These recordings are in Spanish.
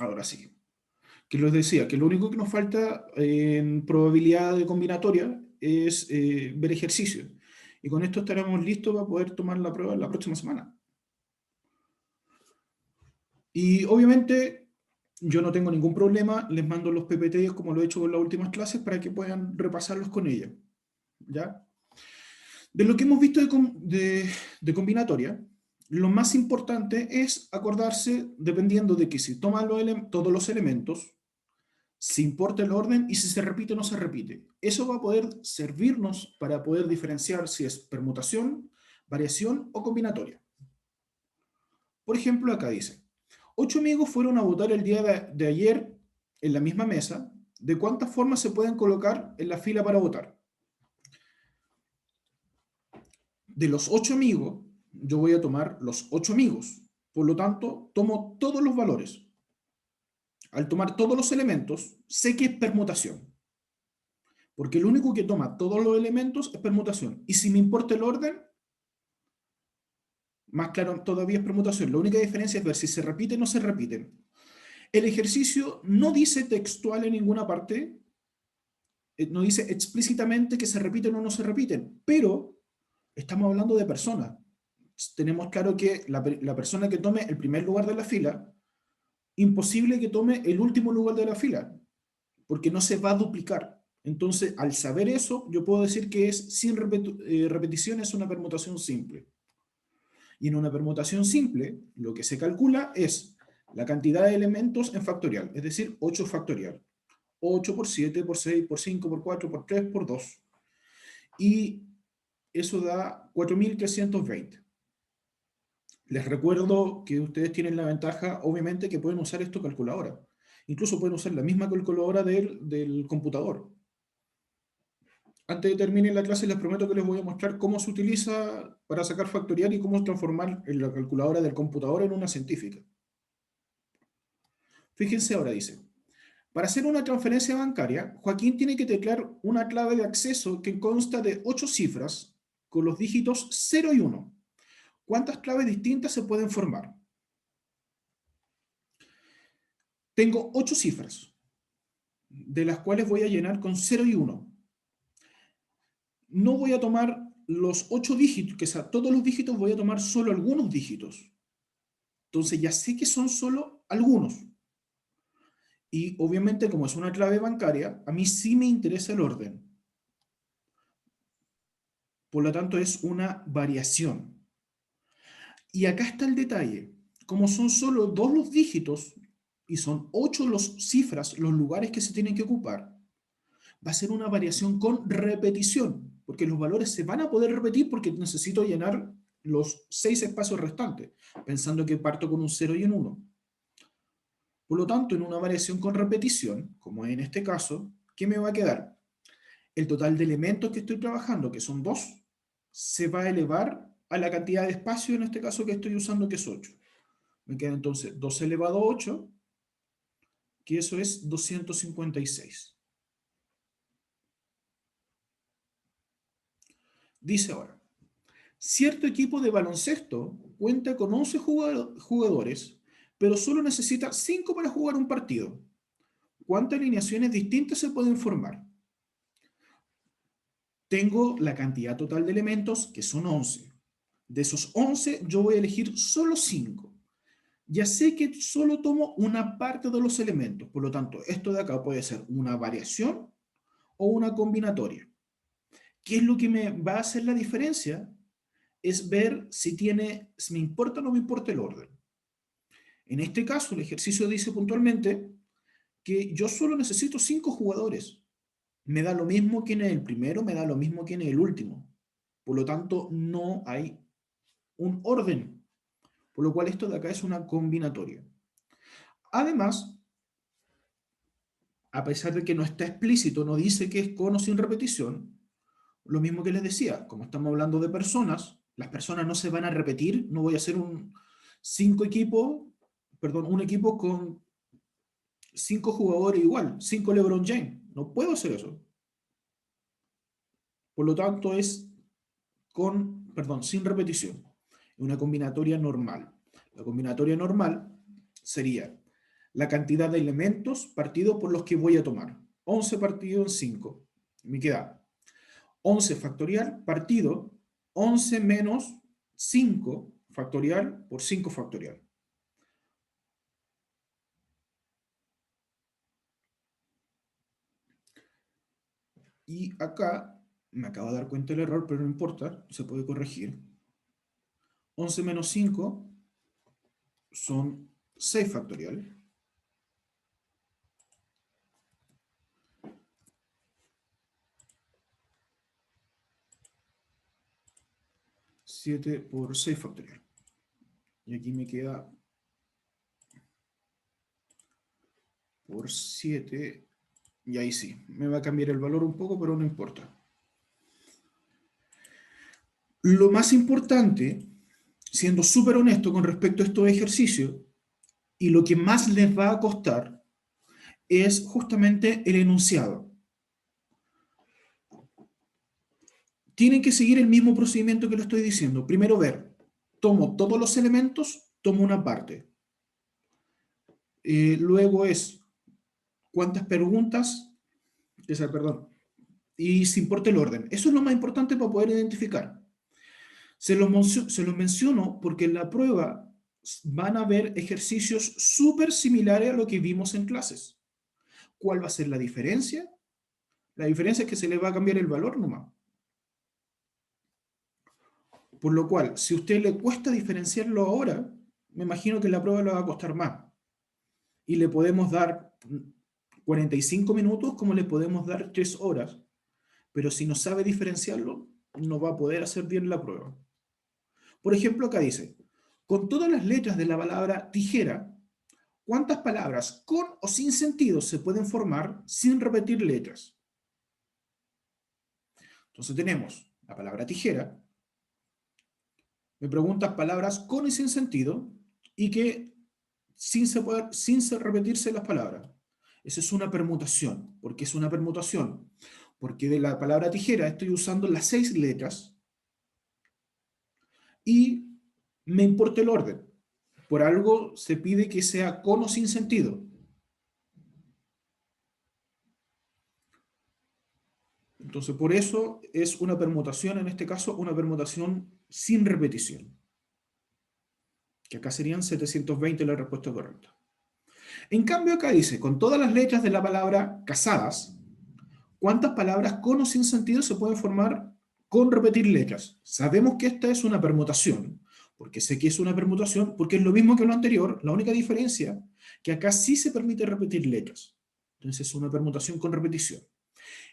Ahora sí. Que les decía, que lo único que nos falta en probabilidad de combinatoria es ver ejercicio. Y con esto estaremos listos para poder tomar la prueba la próxima semana. Y obviamente yo no tengo ningún problema, les mando los PPT como lo he hecho con las últimas clases para que puedan repasarlos con ella. ¿Ya? De lo que hemos visto de combinatoria, lo más importante es acordarse, dependiendo de que si toman todos los elementos, si importa el orden y si se repite o no se repite. Eso va a poder servirnos para poder diferenciar si es permutación, variación o combinatoria. Por ejemplo, acá dice, 8 amigos fueron a votar el día de ayer en la misma mesa. ¿De cuántas formas se pueden colocar en la fila para votar? De los 8 amigos, yo voy a tomar los 8 amigos. Por lo tanto, tomo todos los valores. Al tomar todos los elementos, sé que es permutación. Porque lo único que toma todos los elementos es permutación. Y si me importa el orden, más claro todavía es permutación. La única diferencia es ver si se repiten o no se repiten. El ejercicio no dice textual en ninguna parte, no dice explícitamente que se repiten o no se repiten, pero estamos hablando de personas. Tenemos claro que la persona que tome el primer lugar de la fila, imposible que tome el último lugar de la fila, porque no se va a duplicar. Entonces, al saber eso, yo puedo decir que es sin repetición, es una permutación simple. Y en una permutación simple, lo que se calcula es la cantidad de elementos en factorial, es decir, 8 factorial. 8 por 7, por 6, por 5, por 4, por 3, por 2. Y eso da 4.320. Les recuerdo que ustedes tienen la ventaja, obviamente, que pueden usar esto calculadora. Incluso pueden usar la misma calculadora del computador. Antes de terminar la clase, les prometo que les voy a mostrar cómo se utiliza para sacar factorial y cómo transformar en la calculadora del computador en una científica. Fíjense ahora, dice, para hacer una transferencia bancaria, Joaquín tiene que teclear una clave de acceso que consta de 8 cifras con los dígitos 0 y 1. ¿Cuántas claves distintas se pueden formar? Tengo 8 cifras, de las cuales voy a llenar con 0 y 1. No voy a tomar los 8 dígitos, que sea, todos los dígitos, voy a tomar solo algunos dígitos. Entonces ya sé que son solo algunos. Y obviamente, como es una clave bancaria, a mí sí me interesa el orden. Por lo tanto, es una variación. Y acá está el detalle. Como son solo 2 los dígitos y son 8 las cifras, los lugares que se tienen que ocupar, va a ser una variación con repetición, porque los valores se van a poder repetir porque necesito llenar los 6 espacios restantes, pensando que parto con un 0 y un 1. Por lo tanto, en una variación con repetición, como en este caso, ¿qué me va a quedar? El total de elementos que estoy trabajando, que son 2, se va a elevar a la cantidad de espacio, en este caso que estoy usando, que es 8. Me queda entonces 2 elevado a 8, que eso es 256. Dice ahora, cierto equipo de baloncesto cuenta con 11 jugadores, pero solo necesita 5 para jugar un partido. ¿Cuántas alineaciones distintas se pueden formar? Tengo la cantidad total de elementos, que son 11. De esos 11, yo voy a elegir solo 5. Ya sé que solo tomo una parte de los elementos, por lo tanto, esto de acá puede ser una variación o una combinatoria. ¿Qué es lo que me va a hacer la diferencia? Es ver si me importa o no me importa el orden. En este caso, el ejercicio dice puntualmente que yo solo necesito 5 jugadores. Me da lo mismo quién es el primero, me da lo mismo quién es el último. Por lo tanto, no hay un orden. Por lo cual esto de acá es una combinatoria. Además, a pesar de que no está explícito, no dice que es con o sin repetición, lo mismo que les decía, como estamos hablando de personas, las personas no se van a repetir, no voy a hacer un equipo con 5 jugadores igual, 5 LeBron James. No puedo hacer eso. Por lo tanto, es sin repetición. Una combinatoria normal. La combinatoria normal sería la cantidad de elementos partido por los que voy a tomar. 11 partido en 5. Me queda 11 factorial partido 11 menos 5 factorial por 5 factorial. Y acá me acabo de dar cuenta del error, pero no importa, se puede corregir. 11 menos 5 son 6 factorial. 7 por 6 factorial. Y aquí me queda por 7. Y ahí sí, me va a cambiar el valor un poco, pero no importa. Lo más importante, siendo súper honesto con respecto a estos ejercicios, y lo que más les va a costar, es justamente el enunciado. Tienen que seguir el mismo procedimiento que lo estoy diciendo. Primero ver, tomo todos los elementos, tomo una parte. Luego es cuántas preguntas, perdón, y se importa el orden. Eso es lo más importante para poder identificar. Se los menciono porque en la prueba van a haber ejercicios súper similares a lo que vimos en clases. ¿Cuál va a ser la diferencia? La diferencia es que se le va a cambiar el valor nomás. Por lo cual, si a usted le cuesta diferenciarlo ahora, me imagino que en la prueba le va a costar más. Y le podemos dar 45 minutos como le podemos dar 3 horas. Pero si no sabe diferenciarlo, no va a poder hacer bien la prueba. Por ejemplo, acá dice, con todas las letras de la palabra tijera, ¿cuántas palabras con o sin sentido se pueden formar sin repetir letras? Entonces tenemos la palabra tijera, me preguntas palabras con y sin sentido, y que sin repetirse las palabras. Esa es una permutación. ¿Por qué es una permutación? Porque de la palabra tijera estoy usando las 6 letras y me importa el orden. Por algo se pide que sea con o sin sentido. Entonces, por eso es una permutación, en este caso, una permutación sin repetición. Que acá serían 720 la respuesta correcta. En cambio, acá dice, con todas las letras de la palabra casadas, ¿cuántas palabras con o sin sentido se pueden formar con repetir letras? Sabemos que esta es una permutación. Porque sé que es una permutación, porque es lo mismo que lo anterior, la única diferencia que acá sí se permite repetir letras. Entonces es una permutación con repetición.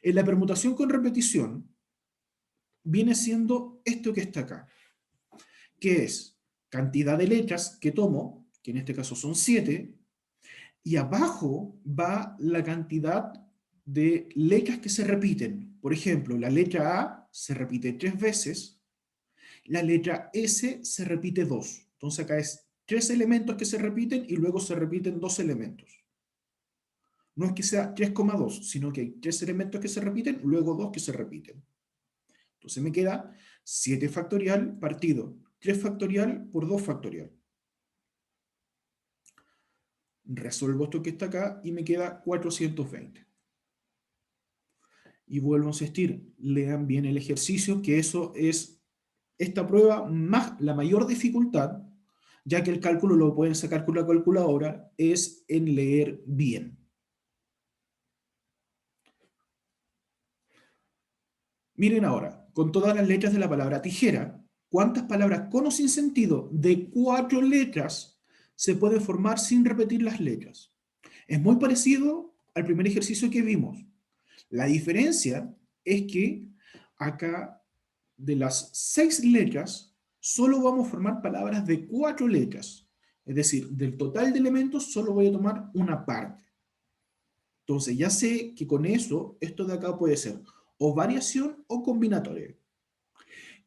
En la permutación con repetición viene siendo esto que está acá, que es cantidad de letras que tomo, que en este caso son 7, y abajo va la cantidad de letras que se repiten. Por ejemplo, la letra A se repite 3 veces, la letra S se repite 2. Entonces acá es 3 elementos que se repiten y luego se repiten 2 elementos. No es que sea 3,2, sino que hay 3 elementos que se repiten, luego 2 que se repiten. Entonces me queda 7 factorial partido 3 factorial por 2 factorial. Resuelvo esto que está acá y me queda 420. Y vuelvo a insistir, lean bien el ejercicio, que eso es esta prueba más la mayor dificultad, ya que el cálculo lo pueden sacar con la calculadora, es en leer bien. Miren ahora, con todas las letras de la palabra tijera, ¿cuántas palabras con o sin sentido de 4 letras se pueden formar sin repetir las letras? Es muy parecido al primer ejercicio que vimos. La diferencia es que acá de las 6 letras solo vamos a formar palabras de 4 letras. Es decir, del total de elementos solo voy a tomar una parte. Entonces ya sé que con eso, esto de acá puede ser o variación o combinatoria.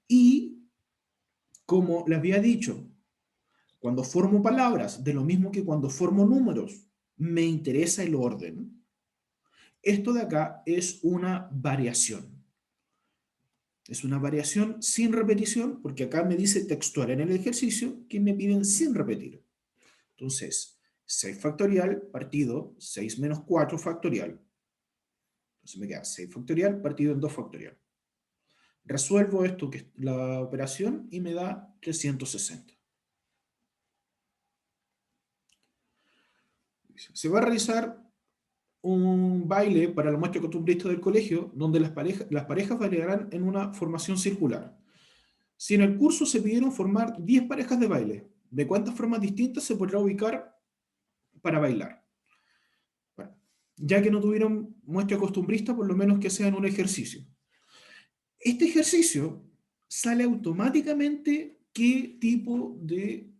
Y como les había dicho, cuando formo palabras, de lo mismo que cuando formo números, me interesa el orden. Esto de acá es una variación. Es una variación sin repetición, porque acá me dice textual en el ejercicio que me piden sin repetir. Entonces, 6 factorial partido 6 menos 4 factorial. Entonces me queda 6 factorial partido en 2 factorial. Resuelvo esto, que es la operación, y me da 360. Se va a realizar un baile para la muestra costumbrista del colegio, donde las parejas bailarán en una formación circular. Si en el curso se pidieron formar 10 parejas de baile, ¿de cuántas formas distintas se podrá ubicar para bailar? Bueno, ya que no tuvieron muestra costumbrista, por lo menos que sea en un ejercicio. Este ejercicio sale automáticamente qué tipo de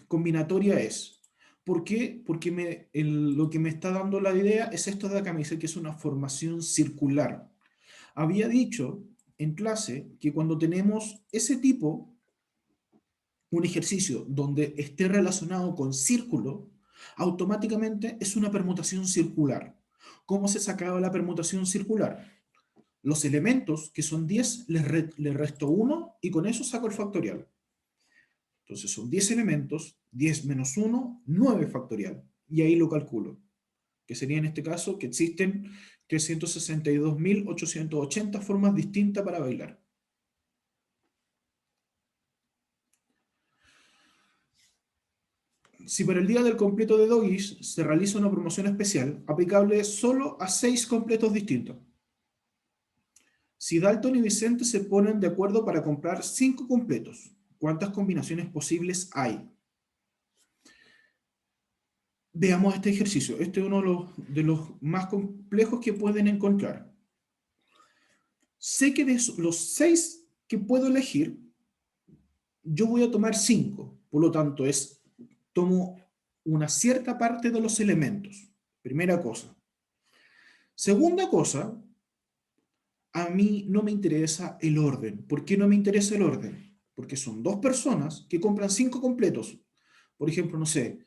combinatoria es. ¿Por qué? Porque lo que me está dando la idea es esto de acá, me dice que es una formación circular. Había dicho en clase que cuando tenemos ese tipo, un ejercicio donde esté relacionado con círculo, automáticamente es una permutación circular. ¿Cómo se sacaba la permutación circular? Los elementos, que son 10, le resto 1 y con eso saco el factorial. Entonces son 10 elementos, 10 menos 1, 9 factorial. Y ahí lo calculo. Que sería en este caso que existen 362.880 formas distintas para bailar. Si para el día del completo de Doggies se realiza una promoción especial, aplicable solo a 6 completos distintos. Si Dalton y Vicente se ponen de acuerdo para comprar 5 completos, ¿cuántas combinaciones posibles hay? Veamos este ejercicio. Este es uno de los más complejos que pueden encontrar. Sé que de los 6 que puedo elegir, yo voy a tomar 5. Por lo tanto, tomo una cierta parte de los elementos. Primera cosa. Segunda cosa, a mí no me interesa el orden. ¿Por qué no me interesa el orden? Porque son 2 personas que compran 5 completos. Por ejemplo, no sé,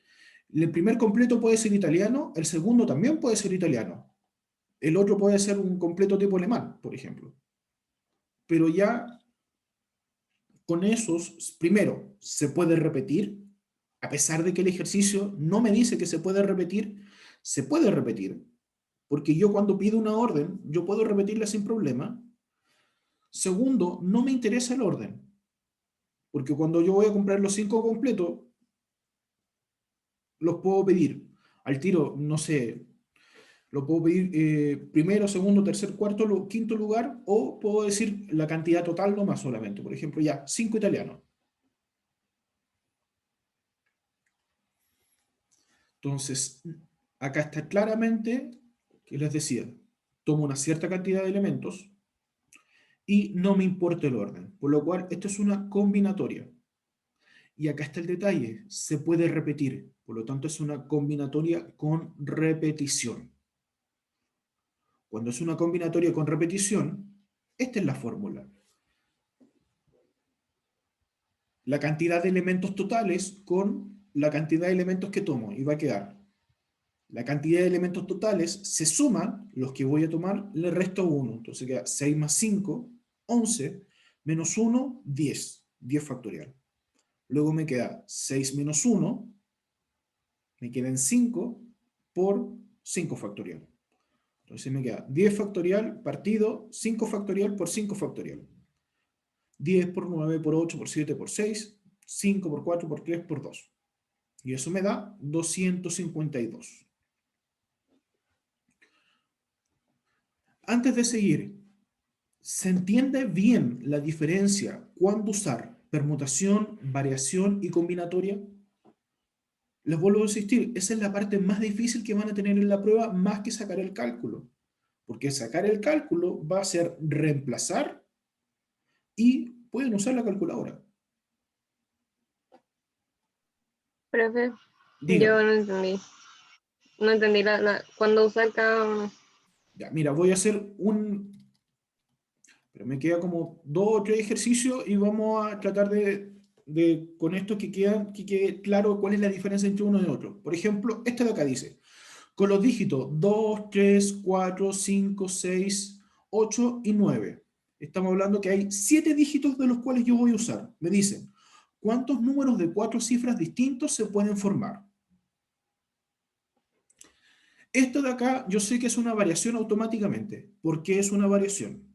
el primer completo puede ser italiano, el segundo también puede ser italiano. El otro puede ser un completo tipo alemán, por ejemplo. Pero ya con esos, primero, se puede repetir, a pesar de que el ejercicio no me dice que se puede repetir, porque yo cuando pido una orden, yo puedo repetirla sin problema. Segundo, no me interesa el orden, porque cuando yo voy a comprar los 5 completos, los puedo pedir al tiro, no sé, lo puedo pedir primero, segundo, tercer, cuarto, quinto lugar, o puedo decir la cantidad total nomás solamente. Por ejemplo, ya, 5 italianos. Entonces, acá está claramente, que les decía, tomo una cierta cantidad de elementos y no me importa el orden. Por lo cual, esto es una combinatoria. Y acá está el detalle, se puede repetir. Por lo tanto, es una combinatoria con repetición. Cuando es una combinatoria con repetición, esta es la fórmula. La cantidad de elementos totales con la cantidad de elementos que tomo. Y va a quedar la cantidad de elementos totales, se suman los que voy a tomar, le resto 1. Entonces queda 6 más 5, 11, menos 1, 10. 10 factorial. Luego me queda 6 menos 1, me quedan 5 por 5 factorial. Entonces me queda 10 factorial partido 5 factorial por 5 factorial. 10 por 9 por 8 por 7 por 6, 5 por 4 por 3 por 2. Y eso me da 252. Antes de seguir, ¿se entiende bien la diferencia cuándo usar permutación, variación y combinatoria? Les vuelvo a insistir, esa es la parte más difícil que van a tener en la prueba, más que sacar el cálculo. Porque sacar el cálculo va a ser reemplazar y pueden usar la calculadora. Profe, Dígame. yo no entendí. No entendí cuándo usar cada uno. Ya, mira, voy a hacer pero me queda como 2 o 3 ejercicios y vamos a tratar con esto que quede claro cuál es la diferencia entre uno y otro. Por ejemplo, este de acá dice, con los dígitos 2, 3, 4, 5, 6, 8 y 9. Estamos hablando que hay 7 dígitos de los cuales yo voy a usar. Me dicen, ¿cuántos números de 4 cifras distintos se pueden formar? Esto de acá yo sé que es una variación automáticamente. ¿Por qué es una variación?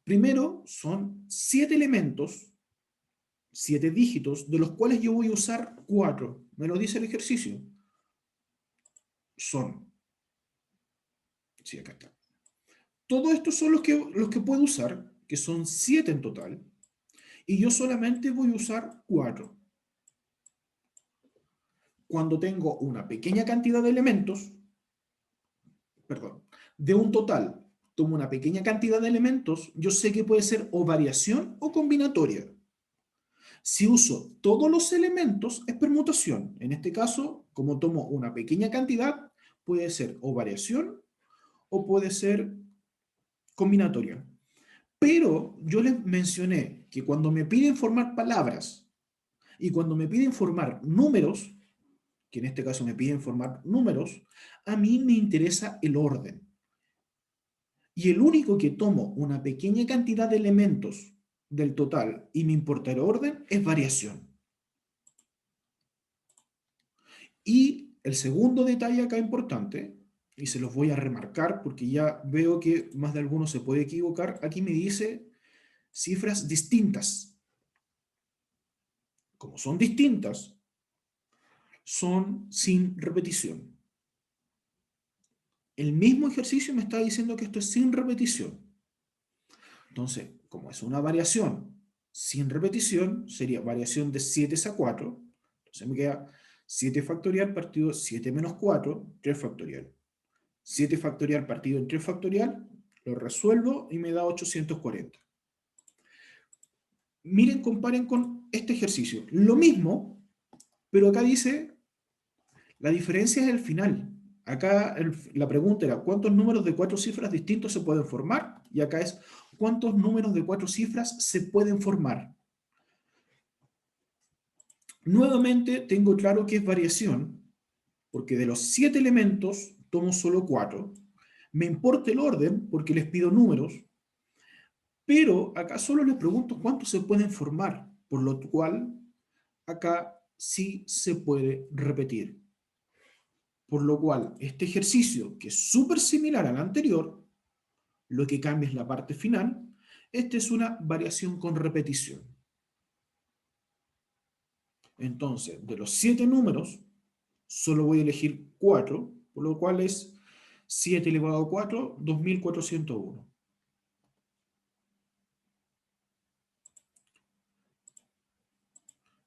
Primero, son 7 elementos, 7 dígitos, de los cuales yo voy a usar 4. Me lo dice el ejercicio. Son, sí, acá está. Todos estos son los que puedo usar, que son 7 en total, y yo solamente voy a usar 4. Cuando tengo una pequeña cantidad de elementos, perdón, de un total, tomo una pequeña cantidad de elementos, yo sé que puede ser o variación o combinatoria. Si uso todos los elementos, es permutación. En este caso, como tomo una pequeña cantidad, puede ser o variación o puede ser combinatoria. Pero yo les mencioné que cuando me piden formar palabras y cuando me piden formar números, que en este caso me piden formar números, a mí me interesa el orden. Y el único que tomo una pequeña cantidad de elementos del total y me importa el orden es variación. Y el segundo detalle acá importante, y se los voy a remarcar porque ya veo que más de alguno se puede equivocar, aquí me dice cifras distintas. Como son distintas, son sin repetición. El mismo ejercicio me está diciendo que esto es sin repetición. Entonces, como es una variación sin repetición, sería variación de 7 a 4. Entonces me queda 7 factorial partido 7 menos 4, 3 factorial. 7 factorial partido en 3 factorial, lo resuelvo y me da 840. Miren, comparen con este ejercicio. Lo mismo, pero acá dice, la diferencia es el final. Acá la pregunta era, ¿cuántos números de 4 cifras distintos se pueden formar? Y acá es, ¿cuántos números de 4 cifras se pueden formar? Nuevamente tengo claro que es variación, porque de los 7 elementos tomo solo 4. Me importa el orden, porque les pido números, pero acá solo les pregunto cuántos se pueden formar, por lo cual acá sí se puede repetir. Por lo cual, este ejercicio, que es súper similar al anterior, lo que cambia es la parte final, esta es una variación con repetición. Entonces, de los 7 números, solo voy a elegir 4, por lo cual es 7 elevado a 4, 2401.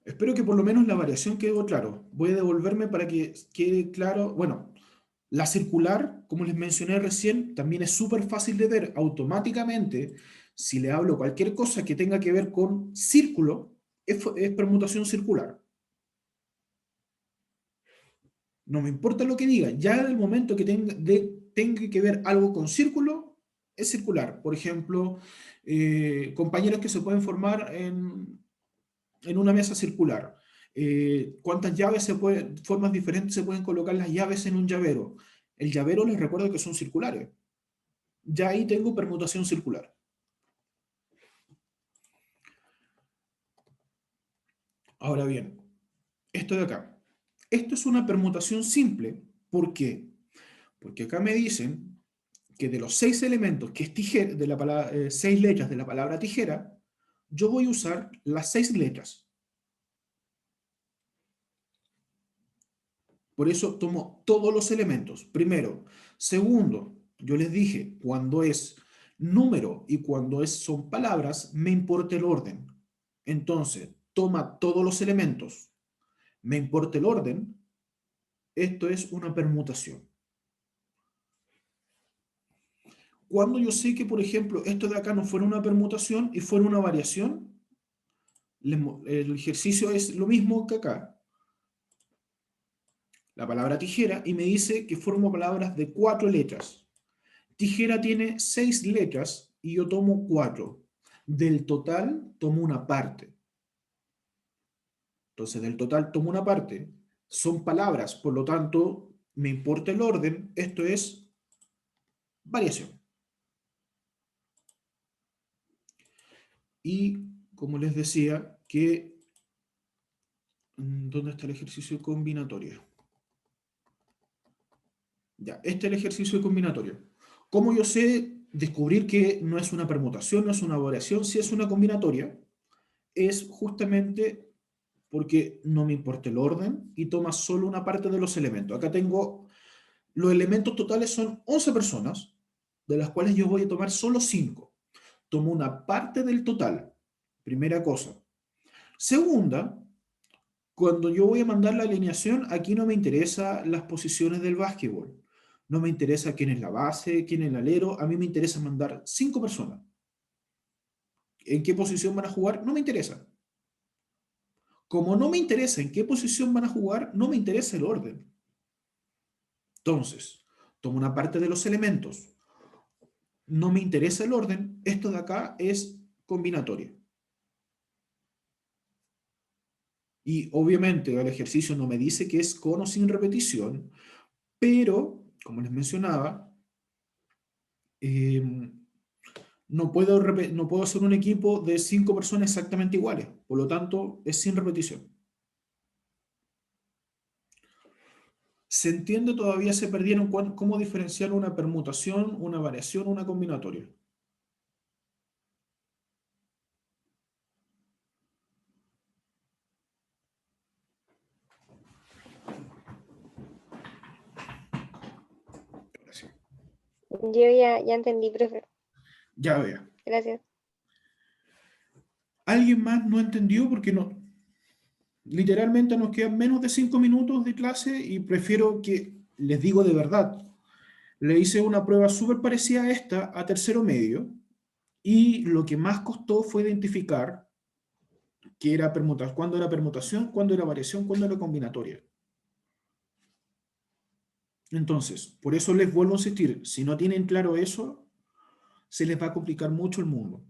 Espero que por lo menos la variación quedó claro. Voy a devolverme para que quede claro. Bueno, la circular, como les mencioné recién, también es súper fácil de ver automáticamente. Si le hablo cualquier cosa que tenga que ver con círculo, es permutación circular. No me importa lo que diga. Ya en el momento que tenga que ver algo con círculo, es circular. Por ejemplo, compañeros que se pueden formar en una mesa circular. ¿Cuántas llaves formas diferentes se pueden colocar las llaves en un llavero? El llavero les recuerdo que son circulares. Ya ahí tengo permutación circular. Ahora bien, esto de acá. Esto es una permutación simple. ¿Por qué? Porque acá me dicen que de los 6 elementos que es tijera, de la palabra, 6 letras de la palabra tijera, yo voy a usar las 6 letras. Por eso tomo todos los elementos. Primero. Segundo, yo les dije, cuando es número y cuando son palabras, me importa el orden. Entonces, toma todos los elementos. Me importa el orden. Esto es una permutación. Cuando yo sé que, por ejemplo, esto de acá no fuera una permutación y fuera una variación, el ejercicio es lo mismo que acá. La palabra tijera y me dice que formo palabras de 4 letras. Tijera tiene 6 letras y yo tomo 4. Del total tomo una parte. Entonces, del total tomo una parte. Son palabras, por lo tanto, me importa el orden. Esto es variación. Y, como les decía, ¿dónde está el ejercicio combinatorio? Ya, este es el ejercicio de combinatoria. ¿Cómo yo sé descubrir que no es una permutación, no es una variación, si es una combinatoria? Es justamente porque no me importa el orden y toma solo una parte de los elementos. Acá tengo, los elementos totales son 11 personas, de las cuales yo voy a tomar solo 5. Tomo una parte del total, primera cosa. Segunda, cuando yo voy a mandar la alineación, aquí no me interesa las posiciones del básquetbol. No me interesa quién es la base, quién es el alero. A mí me interesa mandar 5 personas. ¿En qué posición van a jugar? No me interesa. Como no me interesa en qué posición van a jugar, no me interesa el orden. Entonces, tomo una parte de los elementos. No me interesa el orden. Esto de acá es combinatoria. Y obviamente el ejercicio no me dice que es con o sin repetición, pero, como les mencionaba, eh, no puedo hacer un equipo de 5 personas exactamente iguales. Por lo tanto, es sin repetición. ¿Se entiende? Todavía se perdieron cómo diferenciar una permutación, una variación, una combinatoria. Gracias. Yo ya entendí, profe. Ya vea. Gracias. ¿Alguien más no entendió? Porque no, literalmente nos quedan menos de 5 minutos de clase y prefiero que, les digo de verdad, le hice una prueba súper parecida a esta a tercero medio y lo que más costó fue identificar qué era permutación, cuándo era permutación, cuándo era variación, cuándo era combinatoria. Entonces, por eso les vuelvo a insistir, si no tienen claro eso, se les va a complicar mucho el mundo.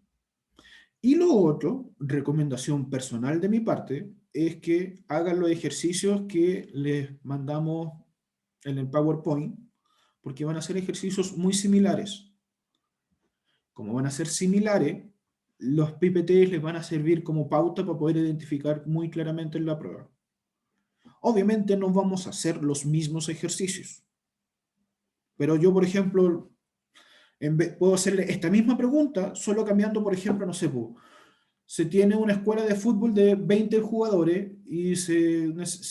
Y lo otro, recomendación personal de mi parte, es que hagan los ejercicios que les mandamos en el PowerPoint, porque van a ser ejercicios muy similares. Como van a ser similares, los PPTs les van a servir como pauta para poder identificar muy claramente en la prueba. Obviamente no vamos a hacer los mismos ejercicios, pero yo, por ejemplo, puedo hacerle esta misma pregunta, solo cambiando, por ejemplo, no sé, se tiene una escuela de fútbol de 20 jugadores y se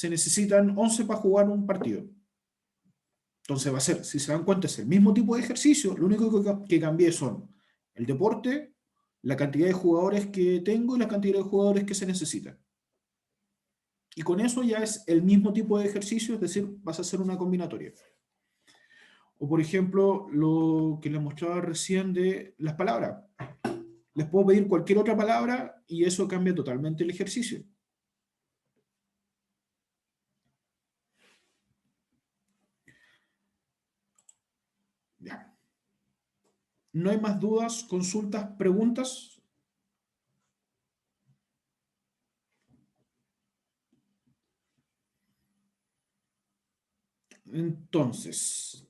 necesitan 11 para jugar un partido. Entonces va a ser, si se dan cuenta, es el mismo tipo de ejercicio, lo único que cambié son el deporte, la cantidad de jugadores que tengo y la cantidad de jugadores que se necesitan. Y con eso ya es el mismo tipo de ejercicio, es decir, vas a hacer una combinatoria. O por ejemplo, lo que les mostraba recién de las palabras. Les puedo pedir cualquier otra palabra y eso cambia totalmente el ejercicio. Ya. ¿No hay más dudas, consultas, preguntas? Entonces,